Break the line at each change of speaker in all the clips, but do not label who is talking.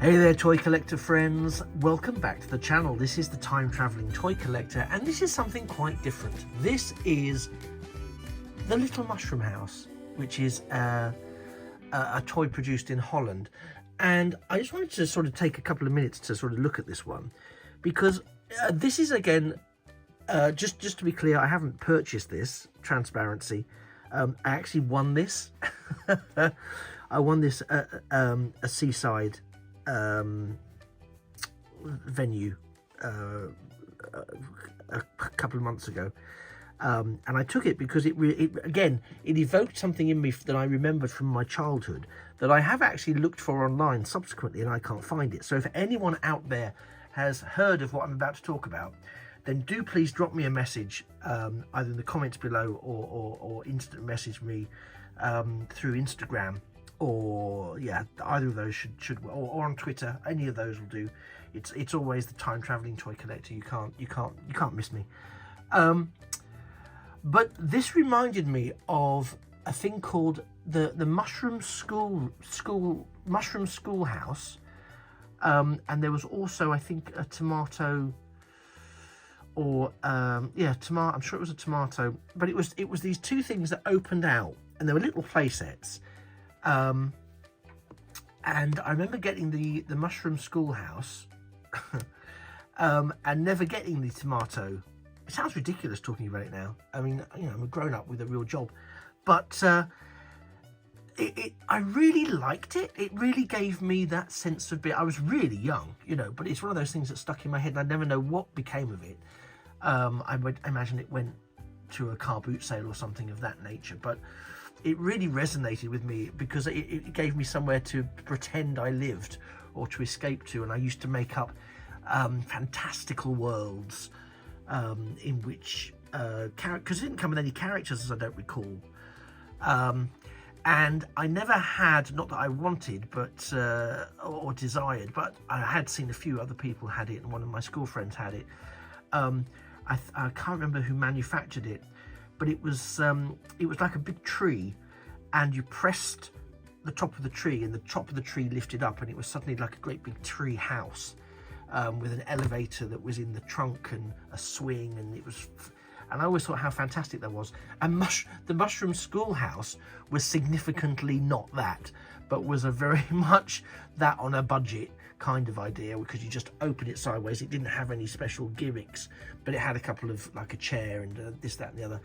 Hey there, toy collector friends. Welcome back to the channel. This is the Time Travelling Toy Collector, and this is something quite different. This is the Little Mushroom House, which is a toy produced in Holland. And I just wanted to sort of take a couple of minutes to sort of look at this one, because this is, again, just to be clear, I haven't purchased this, transparency. I actually won this. I won this at a seaside venue a couple of months ago, and I took it because it evoked something in me that I remembered from my childhood that I have actually looked for online subsequently, and I can't find it. So if anyone out there has heard of what I'm about to talk about, then do please drop me a message, either in the comments below or instant message me through Instagram. Or yeah, either of those should or on Twitter. Any of those will do. It's always the Time Travelling Toy Collector. You can't miss me. But this reminded me of a thing called the Mushroom Schoolhouse, and there was also, I think, a tomato, or tomato. I'm sure it was a tomato, but it was these two things that opened out, and they were little play sets. And I remember getting the Mushroom Schoolhouse and never getting the tomato. It sounds ridiculous talking about it now. I mean, you know, I'm a grown up with a real job, but I really liked it. It really gave me that sense of I was really young, you know, but it's one of those things that stuck in my head, and I never know what became of it. I would imagine it went to a car boot sale or something of that nature, but it really resonated with me because it gave me somewhere to pretend I lived or to escape to, and I used to make up fantastical worlds in which because it didn't come with any characters, as I don't recall, and I never had, not that I wanted but or desired, but I had seen a few other people had it, and one of my school friends had it. I can't remember who manufactured it, but it was like a big tree, and you pressed the top of the tree, and the top of the tree lifted up, and it was suddenly like a great big tree house with an elevator that was in the trunk and a swing, and I always thought how fantastic that was. And the Mushroom Schoolhouse was significantly not that, but was a very much that on a budget kind of idea, because you just open it sideways. It didn't have any special gimmicks, but it had a couple of, like, a chair and this, that and the other.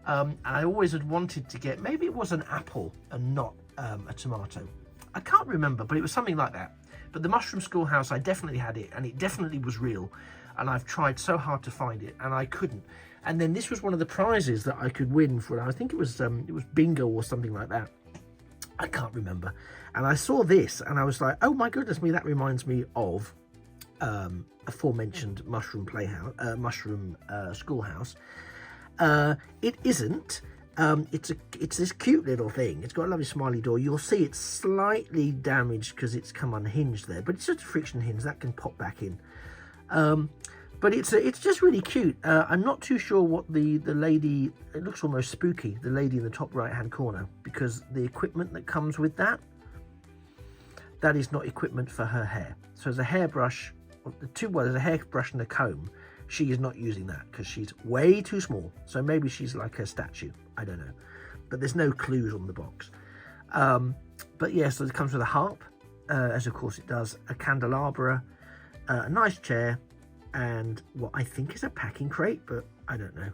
And I always had wanted to get, maybe it was an apple and not a tomato. I can't remember, but it was something like that. But the Mushroom Schoolhouse, I definitely had it, and it definitely was real. And I've tried so hard to find it, and I couldn't. And then this was one of the prizes that I could win for, I think it was bingo or something like that. I can't remember. And I saw this and I was like, oh my goodness me, that reminds me of aforementioned Mushroom Schoolhouse. It isn't. It's this cute little thing. It's got a lovely smiley door. You'll see it's slightly damaged because it's come unhinged there, but it's just a friction hinge that can pop back in. But it's just really cute. I'm not too sure what the lady, it looks almost spooky, the lady in the top right hand corner, because the equipment that comes with that is not equipment for her hair. So there's a hairbrush, there's a hairbrush and a comb. She is not using that because she's way too small. So maybe she's like a statue, I don't know, but there's no clues on the box. But yeah, so it comes with a harp, as of course it does, a candelabra, a nice chair, and what I think is a packing crate, but I don't know.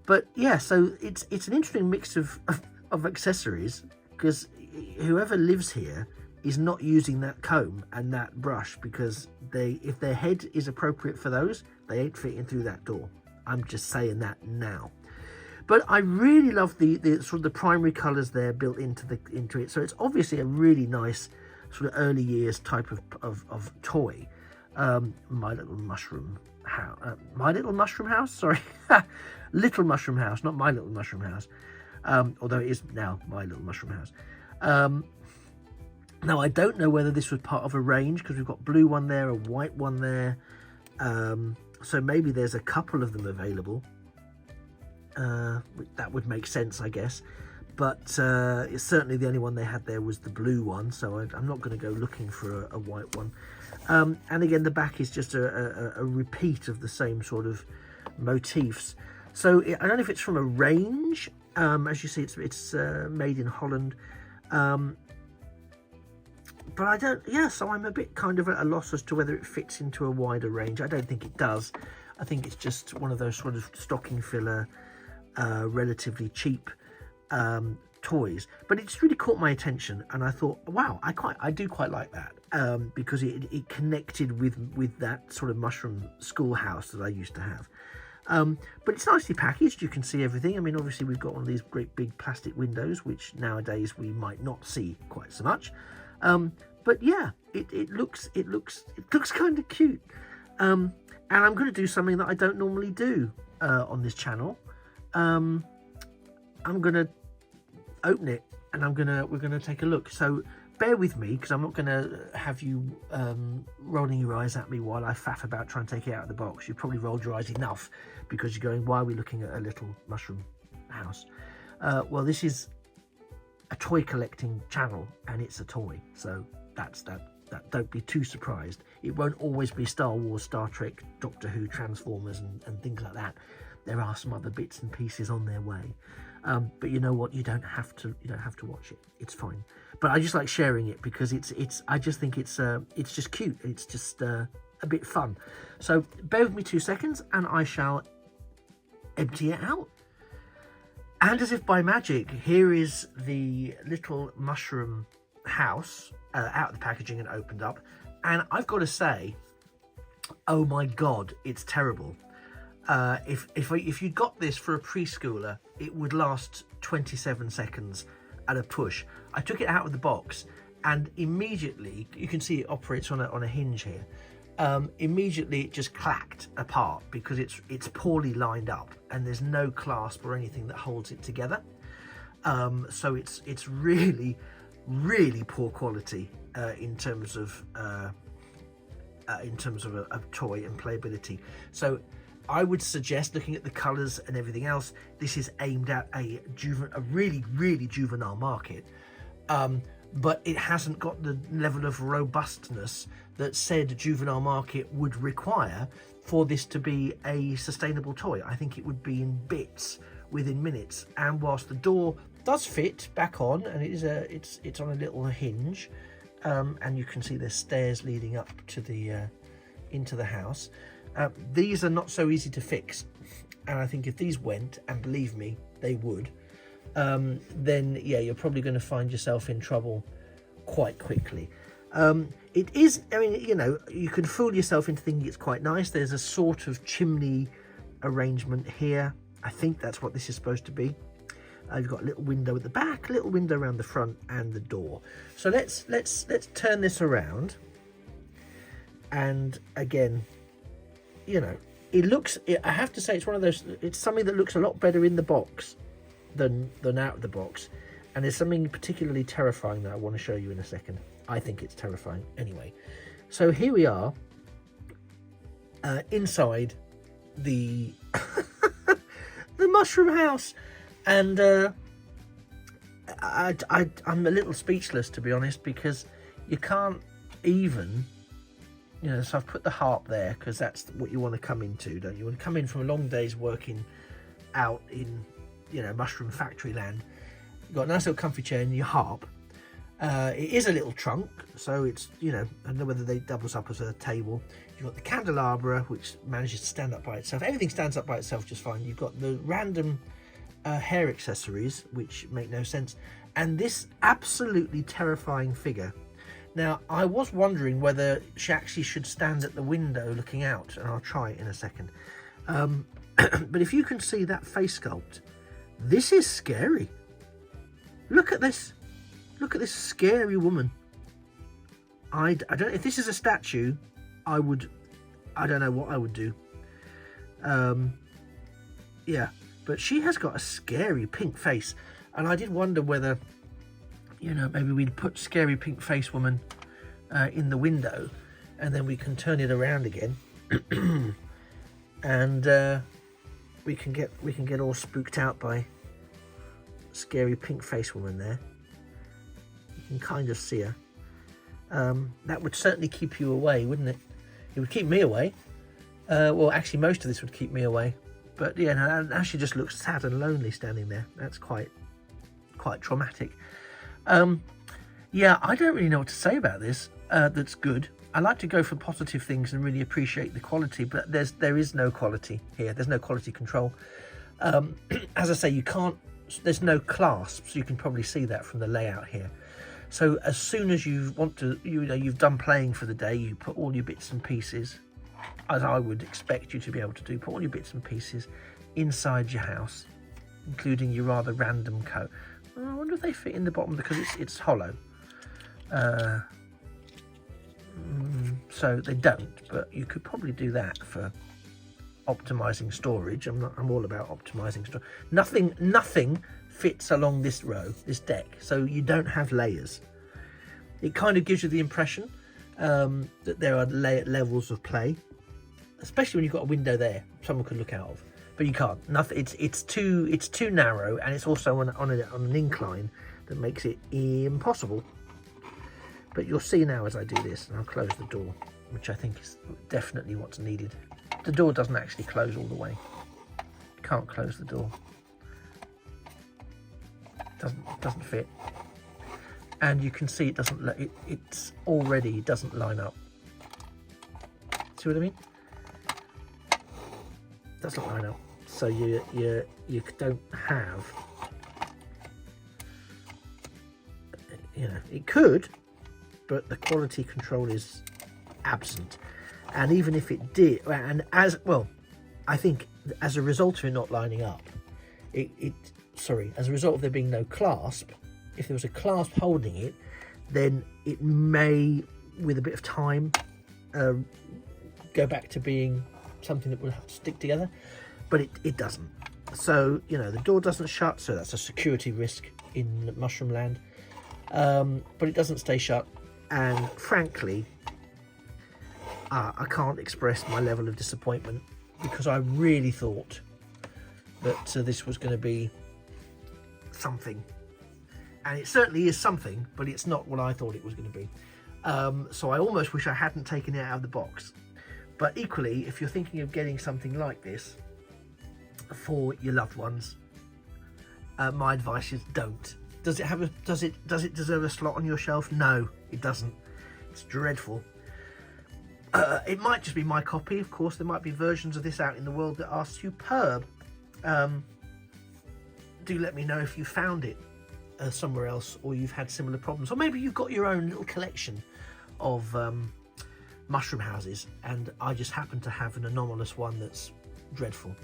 But yeah, so it's an interesting mix of accessories, because whoever lives here is not using that comb and that brush, because if their head is appropriate for those, they ain't fitting through that door. I'm just saying that now. But I really love the sort of the primary colours there built into it. So it's obviously a really nice sort of early years type of toy. My Little Mushroom House, sorry. Little Mushroom House, not My Little Mushroom House, although it is now My Little Mushroom House. Now I don't know whether this was part of a range, because we've got blue one there, a white one there, so maybe there's a couple of them available. That would make sense, I guess. but it's certainly the only one they had there was the blue one, so I'm not going to go looking for a white one. And again, the back is just a repeat of the same sort of motifs. So I don't know if it's from a range. As you see, it's made in Holland. But I don't, yeah, so I'm a bit kind of at a loss as to whether it fits into a wider range. I don't think it does. I think it's just one of those sort of stocking filler, relatively cheap toys. But it's really caught my attention, and I thought, wow, I do quite like that, because it connected with that sort of mushroom schoolhouse that I used to have. But it's nicely packaged. You can see everything. I mean, obviously we've got one of these great big plastic windows, which nowadays we might not see quite so much. But yeah, it looks kind of cute. And I'm going to do something that I don't normally do on this channel. I'm going to open it, and we're going to take a look. So bear with me, because I'm not going to have you rolling your eyes at me while I faff about trying to take it out of the box. You've probably rolled your eyes enough because you're going, why are we looking at a little mushroom house? Well, this is a toy collecting channel, and it's a toy, so that's that. Don't be too surprised. It won't always be Star Wars, Star Trek, Doctor Who, Transformers and things like that. There are some other bits and pieces on their way, but you know what, you don't have to watch it. It's fine. But I just like sharing it because I just think it's just cute. It's just a bit fun. So bear with me 2 seconds, and I shall empty it out. And as if by magic, here is the little mushroom house out of the packaging and opened up. And I've got to say, oh my God, it's terrible. If you got this for a preschooler, it would last 27 seconds at a push. I took it out of the box, and immediately, you can see it operates on a hinge here. Immediately it just clacked apart because it's poorly lined up, and there's no clasp or anything that holds it together. So it's really poor quality in terms of a toy and playability. So I would suggest, looking at the colours and everything else, this is aimed at a really juvenile market. But it hasn't got the level of robustness that said juvenile market would require for this to be a sustainable toy. I think it would be in bits within minutes. And whilst the door does fit back on, and it's on a little hinge, and you can see there's stairs leading up to the into the house. These are not so easy to fix, and I think if these went, and believe me, they would, then yeah, you're probably going to find yourself in trouble quite quickly. It is, I mean, you know, you can fool yourself into thinking it's quite nice. There's a sort of chimney arrangement here. I think that's what this is supposed to be. You've got a little window at the back, a little window around the front, and the door. So let's turn this around. And again, you know, I have to say, it's one of those, it's something that looks a lot better in the box than out of the box. And there's something particularly terrifying that I want to show you in a second. I think it's terrifying. Anyway, so here we are inside the the mushroom house, and I'm a little speechless, to be honest, because you can't even, you know, so I've put the harp there because that's what you want to come into, don't you? You want to come in from a long day's working out in, you know, mushroom factory land. You've got a nice little comfy chair and your harp. It is a little trunk, so it's, you know, I don't know whether they doubles up as a table. You've got the candelabra, which manages to stand up by itself. Everything stands up by itself just fine. You've got the random hair accessories, which make no sense, and this absolutely terrifying figure. Now, I was wondering whether she actually should stand at the window looking out, and I'll try it in a second. But if you can see that face sculpt, this is scary. Look at this. Look at this scary woman. I don't, if this is a statue, I don't know what I would do. Yeah, but she has got a scary pink face, and I did wonder whether, you know, maybe we'd put scary pink face woman in the window, and then we can turn it around again, and we can get all spooked out by scary pink face woman there. You can kind of see her. That would certainly keep you away, wouldn't it? It would keep me away. Well, actually, most of this would keep me away. But yeah, now she just looks sad and lonely standing there. That's quite traumatic. Yeah, I don't really know what to say about this. That's good. I like to go for positive things and really appreciate the quality, but there is no quality here. There's no quality control. As I say, you can't. There's no clasps. You can probably see that from the layout here. So as soon as you want to, you've done playing for the day, you put all your bits and pieces, as I would expect you to be able to do, put all your bits and pieces inside your house, including your rather random coat. I wonder if they fit in the bottom because it's hollow. So they don't, but you could probably do that for optimizing storage. I'm all about optimizing storage. Nothing fits along this row, this deck, so you don't have layers. It kind of gives you the impression that there are levels of play, especially when you've got a window there someone could look out of, but you can't. Nothing. It's too narrow, and it's also on an incline that makes it impossible. But you'll see now as I do this, and I'll close the door, which I think is definitely what's needed. The door doesn't actually close all the way. You can't close the door. Doesn't fit. And you can see it doesn't. It's already doesn't line up. See what I mean? Doesn't line up. So you don't have. It could, but the quality control is absent. And even if it did, and as well, I think as a result of it not lining up, as a result of there being no clasp, if there was a clasp holding it, then it may, with a bit of time, go back to being something that would have to stick together, but it doesn't. So, the door doesn't shut, so that's a security risk in Mushroom Land, but it doesn't stay shut, and frankly, I can't express my level of disappointment, because I really thought that this was going to be something, and it certainly is something, but it's not what I thought it was going to be. So I almost wish I hadn't taken it out of the box. But equally, if you're thinking of getting something like this for your loved ones, my advice is don't. Does it deserve a slot on your shelf? No, it doesn't. It's dreadful. It might just be my copy. Of course, there might be versions of this out in the world that are superb. Do let me know if you found it somewhere else, or you've had similar problems, or maybe you've got your own little collection of mushroom houses, and I just happen to have an anomalous one that's dreadful.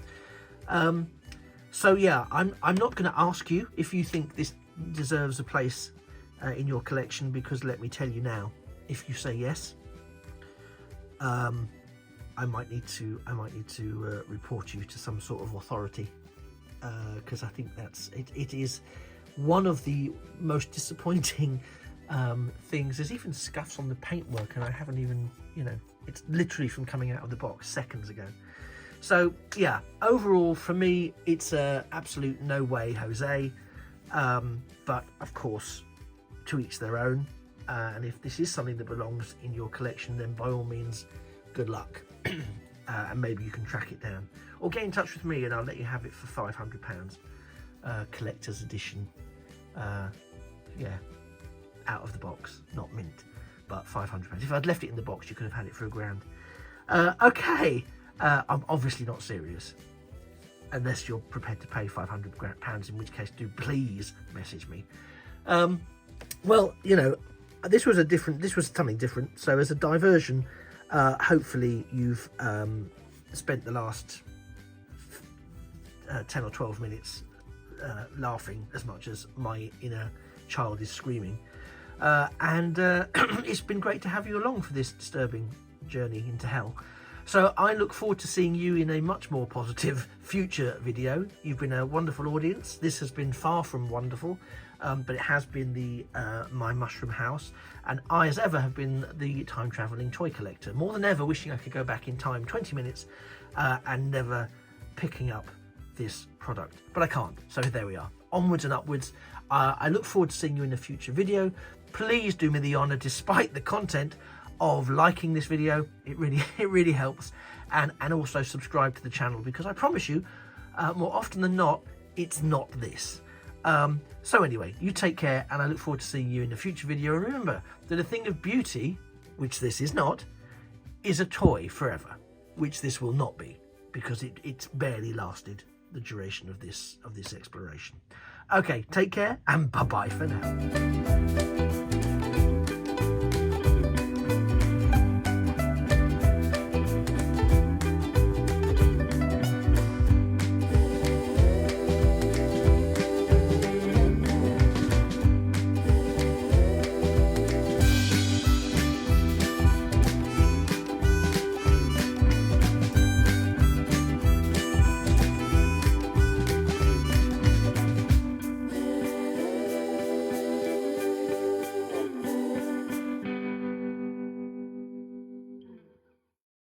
So yeah, I'm not going to ask you if you think this deserves a place in your collection, because let me tell you now, if you say yes, I might need to report you to some sort of authority, because I think it is one of the most disappointing things. There's even scuffs on the paintwork, and I haven't even, it's literally from coming out of the box seconds ago. So yeah, overall for me, it's a absolute no way, Jose. But of course, to each their own. And if this is something that belongs in your collection, then by all means, good luck. And maybe you can track it down, or get in touch with me and I'll let you have it for £500, collector's edition. Yeah, out of the box, not mint, but £500. If I'd left it in the box, you could have had it for £1,000. Okay, I'm obviously not serious, unless you're prepared to pay £500, in which case do please message me. Well, this was something different. So as a diversion, hopefully you've spent the last 10 or 12 minutes laughing as much as my inner child is screaming. And it's been great to have you along for this disturbing journey into hell. So I look forward to seeing you in a much more positive future video. You've been a wonderful audience. This has been far from wonderful, but it has been the my mushroom house, and I, as ever, have been the time-traveling toy collector. More than ever, wishing I could go back in time 20 minutes and never picking up this product, but I can't. So there we are, onwards and upwards. I look forward to seeing you in a future video. Please do me the honor, despite the content, of liking this video. It really helps, and also subscribe to the channel, because I promise you, more often than not, it's not this. So anyway, you take care, and I look forward to seeing you in a future video. And remember that a thing of beauty, which this is not, is a toy forever, which this will not be, because it's barely lasted the duration of this exploration. Okay, take care, and bye-bye for now.